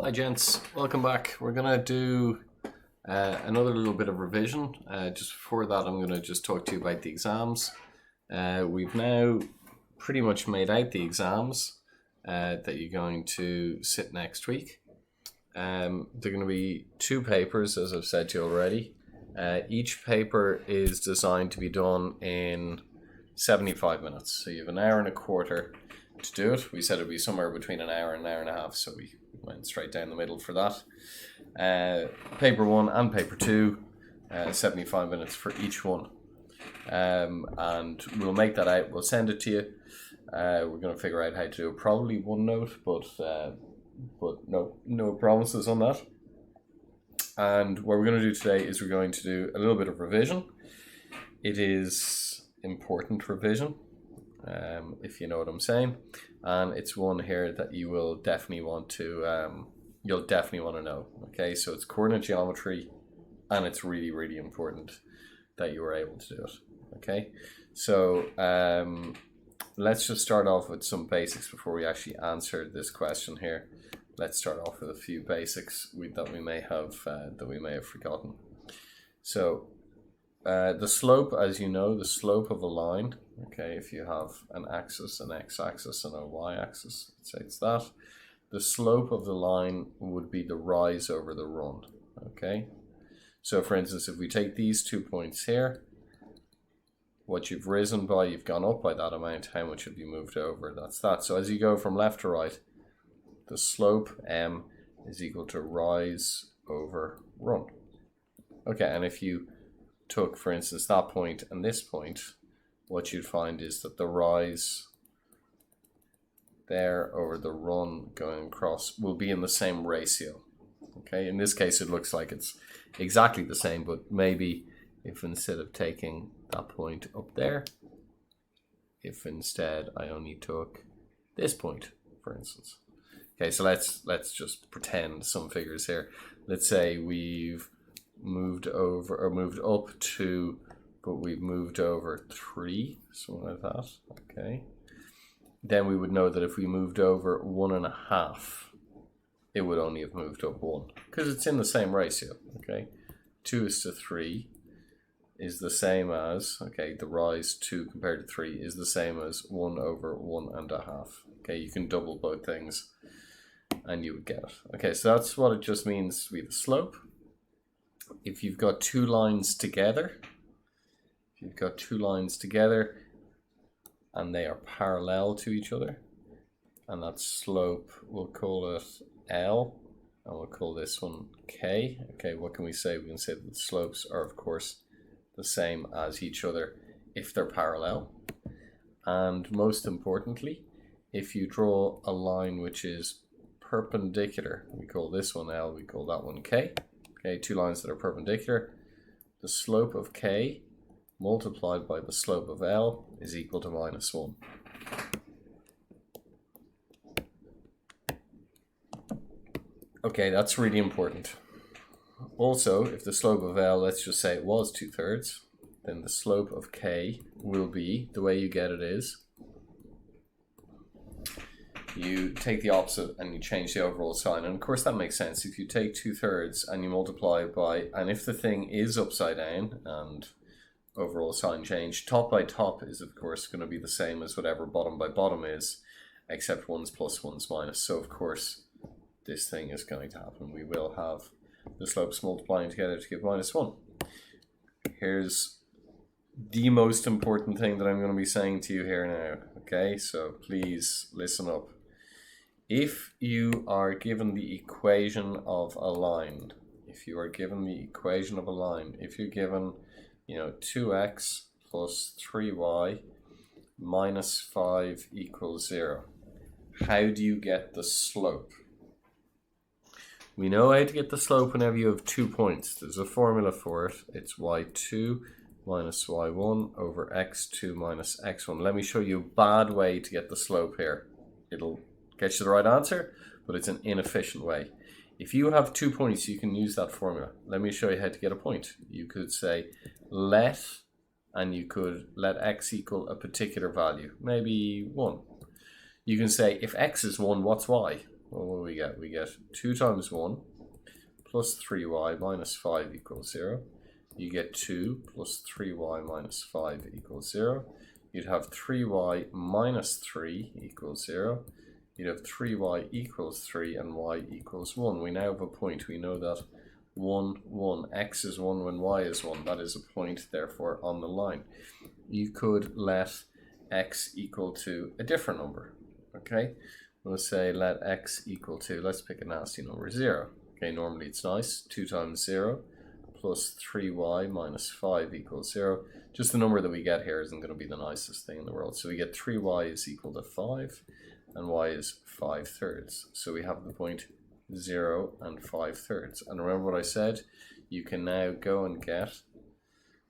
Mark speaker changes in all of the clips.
Speaker 1: Hi gents, welcome back. We're gonna do another little bit of revision. Just before that, I'm gonna just talk to you about the exams. We've now pretty much made out the exams that you're going to sit next week. They're going to be two papers, as I've said to you already. Each paper is designed to be done in 75 minutes. So you have an hour and a quarter to do it. We said it'd be somewhere between an hour and a half, so we went straight down the middle for that. Paper 1 and paper 2, 75 minutes for each one. And we'll make that out, we'll send it to you. We're going to figure out how to do it, probably OneNote, but no promises on that. And what we're going to do today is we're going to do a little bit of revision. It is important revision, if you know what I'm saying, and it's one here that you will definitely want to you'll definitely want to know. Okay, so it's coordinate geometry, and it's really important that you were able to do it. Okay, so let's just start off with some basics before we actually answer this question here. Let's start off with a few basics that we may have forgotten. So the slope, as you know, the slope of a line, okay, if you have an axis, an x-axis, and a y-axis, let's say it's that, the slope of the line would be the rise over the run, okay? So for instance, if we take these 2 points here, what you've risen by, you've gone up by that amount, how much have you moved over? That's that. So as you go from left to right, the slope m is equal to rise over run. Okay, and if you took, for instance, that point and this point, what you'd find is that the rise there over the run going across will be in the same ratio. Okay, in this case it looks like it's exactly the same, but maybe if instead of taking that point up there, if instead I only took this point, for instance. Okay, so let's just pretend some figures here. Let's say we've moved over, or moved up 2, but we've moved over 3, something like that. Okay, then we would know that if we moved over 1.5, it would only have moved up 1, because it's in the same ratio. Okay, 2:3 is the same as, okay, the rise 2 compared to 3 is the same as 1 over 1.5. Okay, you can double both things and you would get it. Okay, so that's what it just means to be the slope. If you've got two lines together, and they are parallel to each other, and that slope, we'll call it L, and we'll call this one K. Okay, what can we say? We can say that the slopes are, of course, the same as each other if they're parallel. And most importantly, if you draw a line which is perpendicular, we call this one L, we call that one K. Okay, two lines that are perpendicular, the slope of K multiplied by the slope of L is equal to -1. Okay, that's really important. Also, if the slope of L, let's just say it was 2/3, then the slope of K will be, the way you get it is, you take the opposite and you change the overall sign. And of course that makes sense. If you take 2/3 and you multiply by, and if the thing is upside down and overall sign change, top by top is of course going to be the same as whatever bottom by bottom is, except one's plus, one's minus. So of course this thing is going to happen. We will have the slopes multiplying together to give -1. Here's the most important thing that I'm going to be saying to you here now. Okay, so please listen up. If you are given the equation of a line, if you're given, 2x plus 3y minus 5 equals 0, how do you get the slope? We know how to get the slope whenever you have 2 points. There's a formula for it. It's y2 minus y1 over x2 minus x1. Let me show you a bad way to get the slope here. It'll get you the right answer, but it's an inefficient way. If you have 2 points, you can use that formula. Let me show you how to get a point. You could say let x equal a particular value, maybe 1. You can say if x is 1, what's y? Well, what do we get? We get 2 times 1 plus 3y minus 5 equals 0. You get 2 plus 3y minus 5 equals 0. You'd have 3y minus 3 equals 0. You'd have 3y equals 3 and y equals 1. We now have a point. We know that 1, 1, x is 1 when y is 1. That is a point, therefore, on the line. You could let x equal to a different number, okay? We'll say let x equal to, let's pick a nasty number, 0. Okay, normally it's nice. 2 times 0 plus 3y minus 5 equals 0. Just the number that we get here isn't going to be the nicest thing in the world. So we get 3y is equal to 5 and y is 5/3. So we have the point 0 and 5/3. And remember what I said? You can now go and get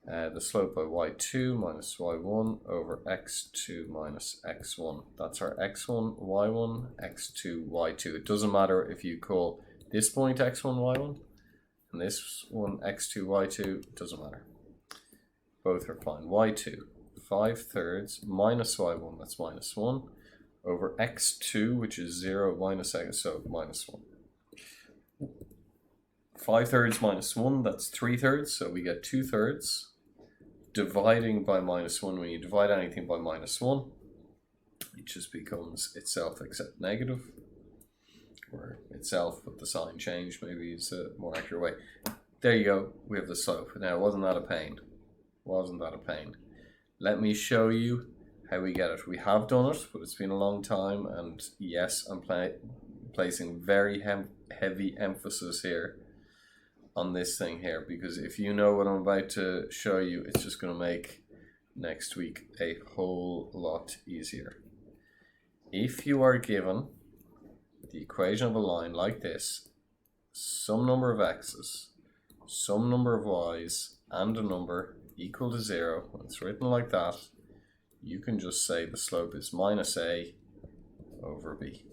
Speaker 1: the slope by y2 minus y1 over x2 minus x1. That's our x1, y1, x2, y2. It doesn't matter if you call this point x1, y1, and this one x2, y2, it doesn't matter. Both are fine. y2, 5/3 minus y1, that's minus 1, over x2, which is 0 minus x, so minus 1. 5/3 minus 1, that's 3/3, so we get 2/3. Dividing by minus 1, when you divide anything by minus 1, it just becomes itself except negative, or itself but the sign changed, maybe is a more accurate way. There you go, we have the slope. Now, wasn't that a pain? Wasn't that a pain? Let me show you how we get it. We have done it, but it's been a long time, and yes, I'm placing very heavy emphasis here on this thing here, because if you know what I'm about to show you, it's just going to make next week a whole lot easier. If you are given the equation of a line like this, some number of x's, some number of y's, and a number equal to 0, when it's written like that, you can just say the slope is minus a over b.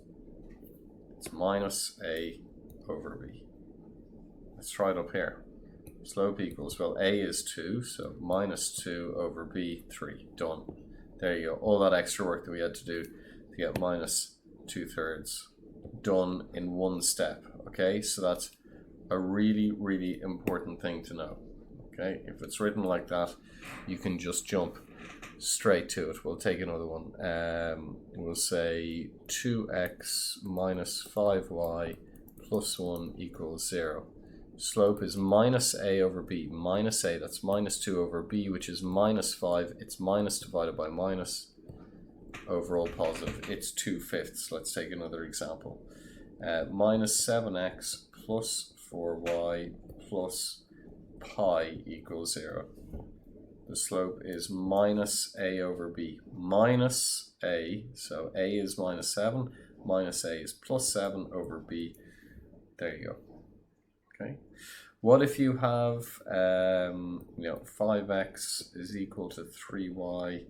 Speaker 1: It's minus a over b. Let's try it up here. Slope equals, well, a is 2, so minus 2 over b, 3. Done. There you go. All that extra work that we had to do to get minus 2/3 done in one step. Okay, so that's a really, really important thing to know. Okay, if it's written like that, you can just jump straight to it. We'll take another one. We'll say 2x minus 5y plus 1 equals 0. Slope is minus a over b. Minus a, that's minus 2 over b, which is minus 5. It's minus divided by minus. Overall positive. It's 2/5. Let's take another example. Minus 7x plus 4y plus pi equals 0. The slope is minus a over b. Minus a, so a is minus 7, minus a is plus 7 over b. There you go. Okay. What if you have, 5x is equal to 3y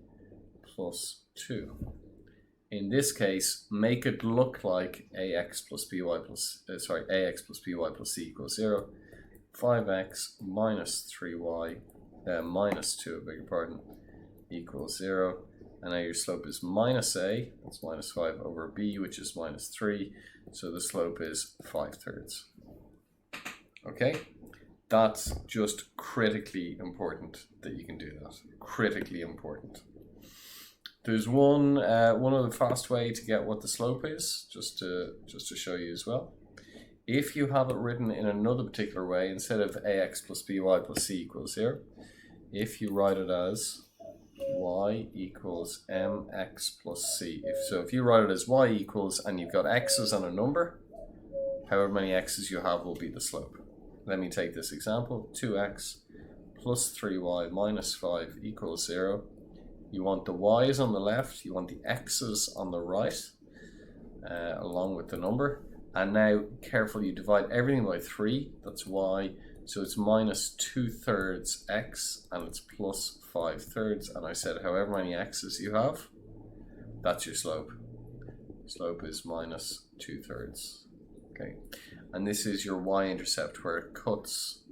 Speaker 1: plus 2? In this case, make it look like ax plus by plus, ax plus by plus c equals 0. 5x minus 3y minus 2, beg your pardon, equals 0. And now your slope is minus a, that's minus 5 over b, which is minus 3. So the slope is 5/3. Okay, that's just critically important that you can do that. Critically important. There's one other fast way to get what the slope is, just to show you as well. If you have it written in another particular way, instead of ax plus by plus c equals 0, if you write it as y equals mx plus c. If you write it as y equals, and you've got x's and a number, however many x's you have will be the slope. Let me take this example. 2x plus 3y minus 5 equals 0. You want the y's on the left, you want the x's on the right, along with the number. And now, careful, you divide everything by 3, that's y, so it's minus 2/3 x, and it's plus 5/3. And I said however many x's you have, that's your slope. Slope is minus 2/3. Okay, and this is your y-intercept, where it cuts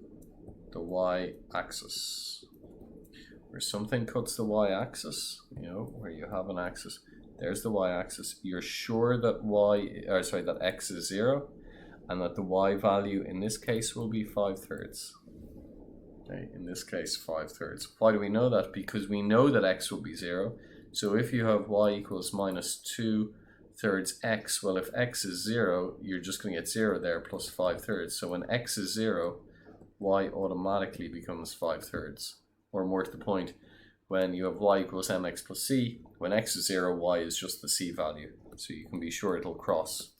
Speaker 1: the y-axis. Where something cuts the y-axis, where you have an axis, There's the y-axis. You're sure that that x is 0, and that the y value in this case will be 5/3. Okay, in this case 5/3. Why do we know that? Because we know that x will be 0. So if you have y equals minus 2/3 x, well, if x is 0, you're just going to get 0 there plus 5/3. So when x is 0, y automatically becomes 5/3. Or more to the point, when you have y equals mx plus c, when x is 0, y is just the c value. So you can be sure it'll cross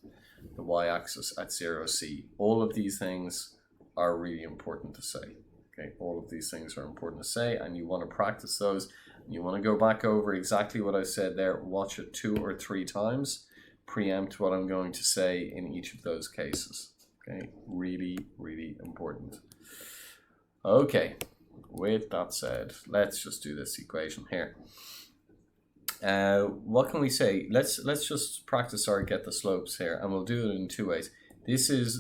Speaker 1: the y-axis at 0, c. All of these things are really important to say. Okay, all of these things are important to say, and you want to practice those. You want to go back over exactly what I said there, watch it 2 or 3 times, preempt what I'm going to say in each of those cases. Okay, really, really important. Okay, with that said, let's just do this equation here. What can we say? Let's just practice our get the slopes here, and we'll do it in 2 ways.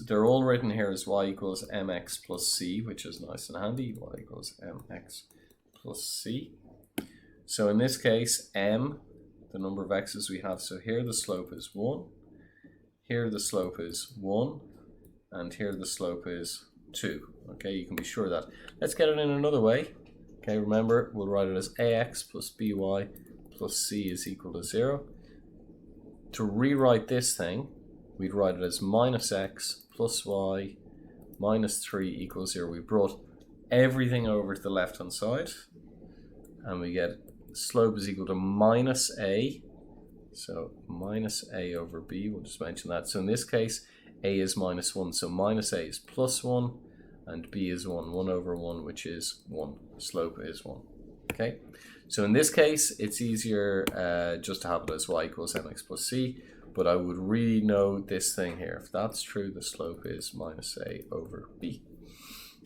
Speaker 1: They're all written here as y equals mx plus c, which is nice and handy. Y equals mx plus c. So in this case, m, the number of x's we have. So here the slope is 1, here the slope is 1, and here the slope is 2. Okay, you can be sure of that. Let's get it in another way. Okay, remember, we'll write it as ax plus by plus c is equal to 0. To rewrite this thing, we'd write it as minus x plus y minus 3 equals 0. We brought everything over to the left-hand side, and we get slope is equal to minus a. So minus a over b, we'll just mention that. So in this case, a is minus 1, so minus a is plus 1, and b is 1, 1 over 1, which is 1. Slope is 1. Okay, so in this case, it's easier just to have it as y equals mx plus c, but I would really know this thing here. If that's true, the slope is minus a over b.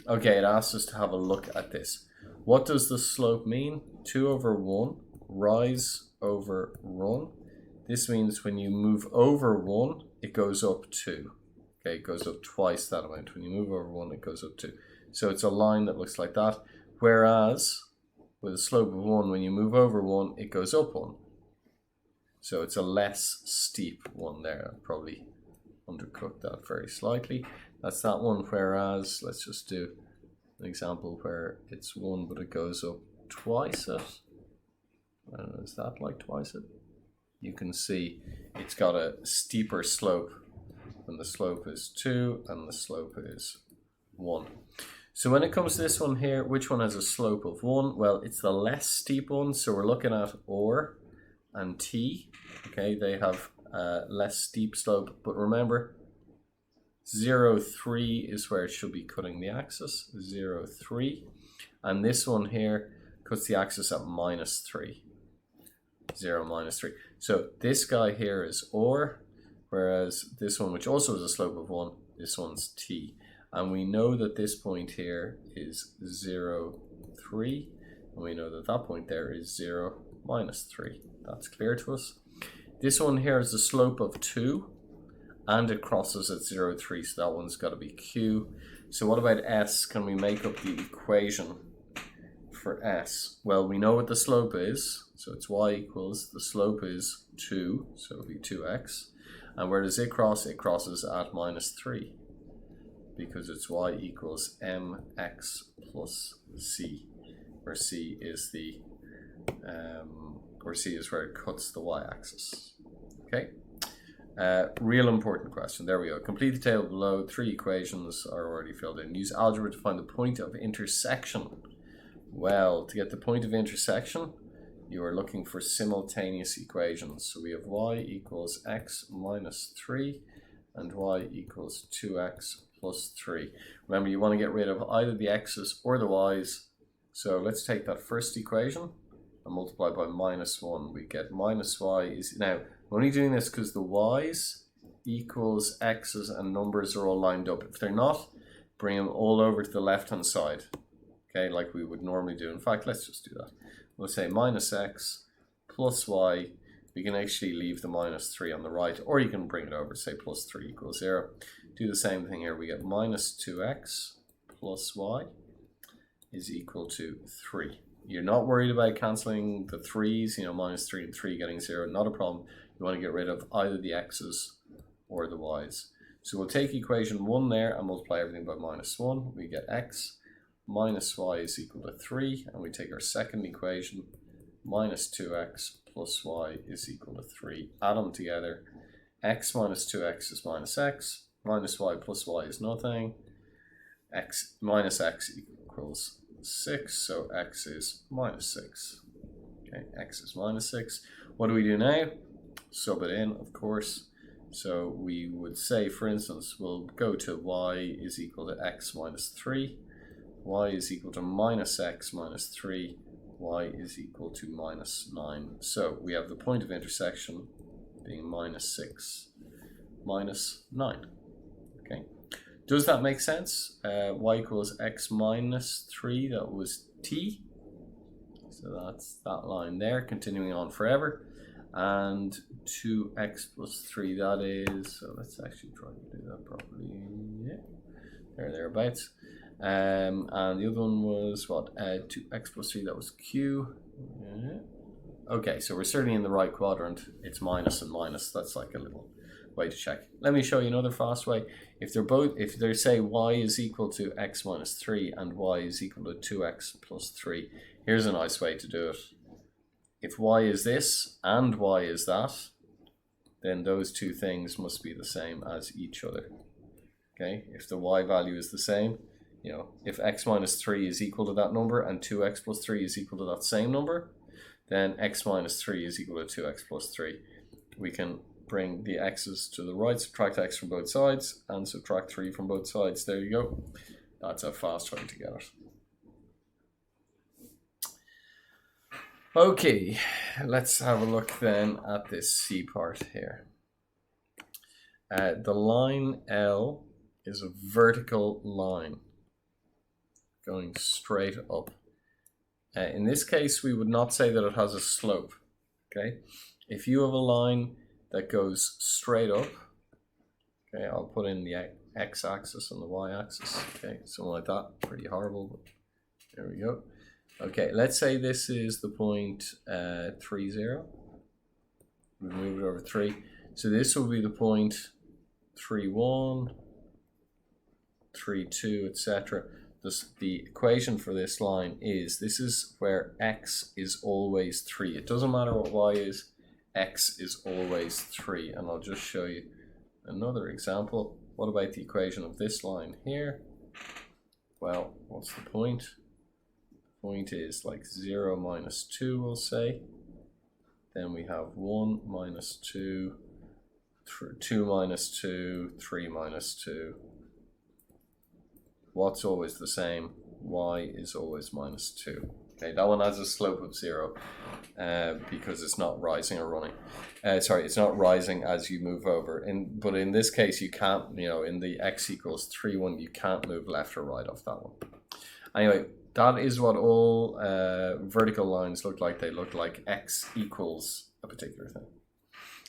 Speaker 1: Okay, it asks us to have a look at this. What does the slope mean? 2 over 1, rise over run. This means when you move over 1, it goes up 2. Okay, it goes up twice that amount. When you move over 1, it goes up 2. So it's a line that looks like that. Whereas, with a slope of 1, when you move over 1, it goes up 1. So it's a less steep one there. I'll probably undercook that very slightly. That's that one. Whereas, let's just do an example where it's 1, but it goes up twice it. I don't know, is that like twice it? You can see it's got a steeper slope when the slope is 2 and the slope is 1. So when it comes to this one here, which one has a slope of 1? Well, it's the less steep one. So we're looking at or and t. Okay, they have less steep slope, but remember, 0, 3 is where it should be cutting the axis, 0, 3. And this one here cuts the axis at minus 3, 0, minus 3. So this guy here is or, whereas this one, which also has a slope of 1, this one's t. And we know that this point here is 0, 3. And we know that that point there is 0, minus 3. That's clear to us. This one here is a slope of 2. And it crosses at 0, 3, so that one's got to be q. So what about s? Can we make up the equation for s? Well, we know what the slope is, so it's y equals, the slope is 2, so it'll be 2x. And where does it cross? It crosses at minus 3, because it's y equals mx plus c, where c is the, where c is where it cuts the y-axis. Okay. Real important question. There we go. Complete the table below. 3 equations are already filled in. Use algebra to find the point of intersection. Well, to get the point of intersection, you are looking for simultaneous equations. So we have y equals x minus 3 and y equals 2x plus 3. Remember, you want to get rid of either the x's or the y's. So let's take that first equation and multiply by minus 1. We get minus y is... Now, I'm only doing this because the y's equals x's and numbers are all lined up. If they're not, bring them all over to the left-hand side. Okay, like we would normally do. In fact, let's just do that. We'll say minus x plus y. We can actually leave the minus 3 on the right, or you can bring it over, say plus 3 equals 0. Do the same thing here. We get minus 2x plus y is equal to 3. you're not worried about cancelling the 3's, you know, minus 3 and 3 getting 0, not a problem. You want to get rid of either the x's or the y's. So we'll take equation 1 there and multiply everything by minus 1. We get x minus y is equal to 3, and we take our second equation, minus 2x plus y is equal to 3. Add them together. X minus 2x is minus x, minus y plus y is nothing. X minus x equals 6, so x is minus 6. Okay, x is minus 6. What do we do now? Sub it in, of course. So we would say, for instance, we'll go to y is equal to x minus 3, y is equal to minus x minus 3, y is equal to minus 9. So we have the point of intersection being minus 6, minus 9. Okay. Does that make sense? Y equals x minus 3, that was t. So that's that line there, continuing on forever. And 2x plus 3, that is, so let's actually try to do that properly. Yeah, thereabouts. And the other one was what? 2x plus 3, that was q. Yeah. Okay, so we're certainly in the right quadrant. It's minus and minus. That's like a little way to check. Let me show you another fast way. If they say y is equal to x minus 3 and y is equal to 2x plus 3, here's a nice way to do it. If y is this and y is that, then those two things must be the same as each other. Okay, if the y value is the same, you know, if x minus 3 is equal to that number and 2x plus 3 is equal to that same number, then x minus 3 is equal to 2x plus 3. We can bring the x's to the right, subtract x from both sides, and subtract 3 from both sides. There you go. That's a fast way to get it. Okay, let's have a look then at this C part here. The line L is a vertical line going straight up. In this case, we would not say that it has a slope. Okay, if you have a line that goes straight up, okay, I'll put in the x-axis and the y-axis. Okay, something like that. Pretty horrible, but there we go. Okay, let's say this is the point 3, 0. We move it over 3. So this will be the point 3, 1, 3, 2, etc. The equation for this line is, this is where x is always 3. It doesn't matter what y is, x is always 3. And I'll just show you another example. What about the equation of this line here? Well, what's the point? Point is like 0 minus 2, we'll say. Then we have 1 minus 2, 2 minus 2, 3 minus 2. What's always the same? Y is always minus 2. Okay, that one has a slope of 0 because it's not rising or running. Sorry, it's not rising as you move over. But in this case, you can't, you know, in the x equals 3, 1, you can't move left or right off that one. Anyway, that is what all vertical lines look like. They look like x equals a particular thing.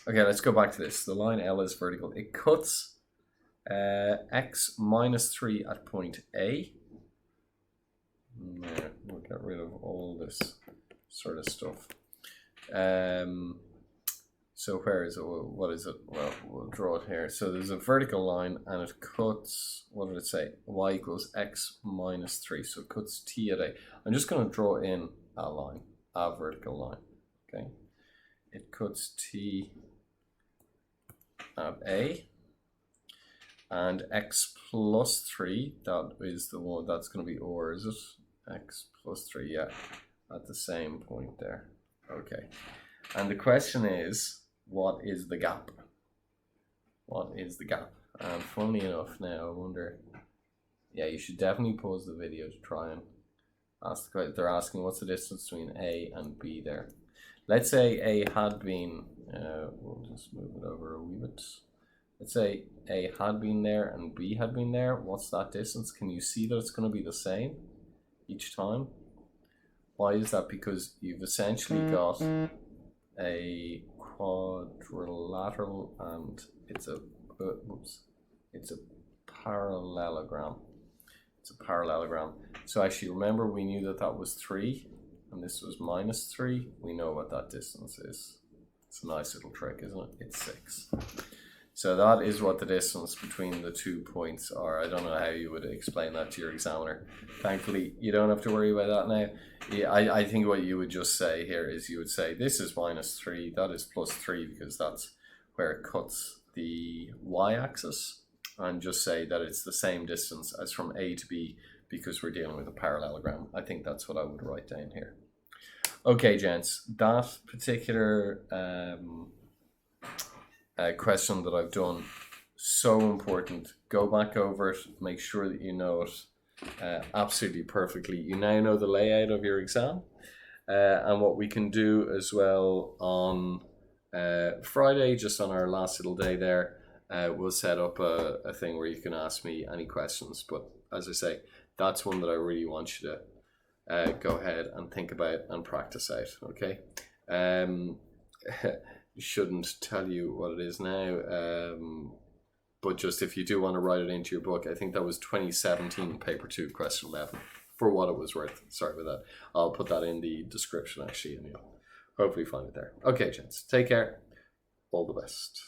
Speaker 1: Okay, let's go back to this. The line L is vertical. It cuts x minus 3 at point A. There, we'll get rid of all this sort of stuff. So where is it? What is it? Well, we'll draw it here. So there's a vertical line and it cuts, what did it say? Y equals x minus 3. So it cuts t at A. I'm just going to draw in a line, a vertical line. Okay. It cuts t at A. And x plus 3, that is the one that's going to be or, is it? X plus 3, yeah, at the same point there. Okay. And the question is, what is the gap? What is the gap? And funnily enough now, I wonder, yeah, you should definitely pause the video to try and ask the question. They're asking what's the distance between A and B there. Let's say A had been, we'll just move it over a wee bit. Let's say A had been there and B had been there. What's that distance? Can you see that it's going to be the same each time? Why is that? Because you've essentially got a quadrilateral and it's a parallelogram. It's a parallelogram. So actually remember we knew that that was 3 and this was -3, we know what that distance is. It's a nice little trick, isn't it? It's 6. So that is what the distance between the 2 points are. I don't know how you would explain that to your examiner. Thankfully, you don't have to worry about that now. Yeah, I think what you would just say here is you would say this is -3, that is +3, because that's where it cuts the y-axis, and just say that it's the same distance as from A to B because we're dealing with a parallelogram. I think that's what I would write down here. Okay, gents, that particular question that I've done, so important. Go back over it, make sure that you know it absolutely perfectly. You now know the layout of your exam, and what we can do as well on Friday, just on our last little day there, we'll set up a thing where you can ask me any questions. But as I say, that's one that I really want you to go ahead and think about and practice out, okay? Shouldn't tell you what it is now, but just if you do want to write it into your book, I think that was 2017 paper 2 question 11, for what it was worth. Sorry about that. I'll put that in the description actually, and you'll hopefully find it there. Okay, gents, take care. All the best.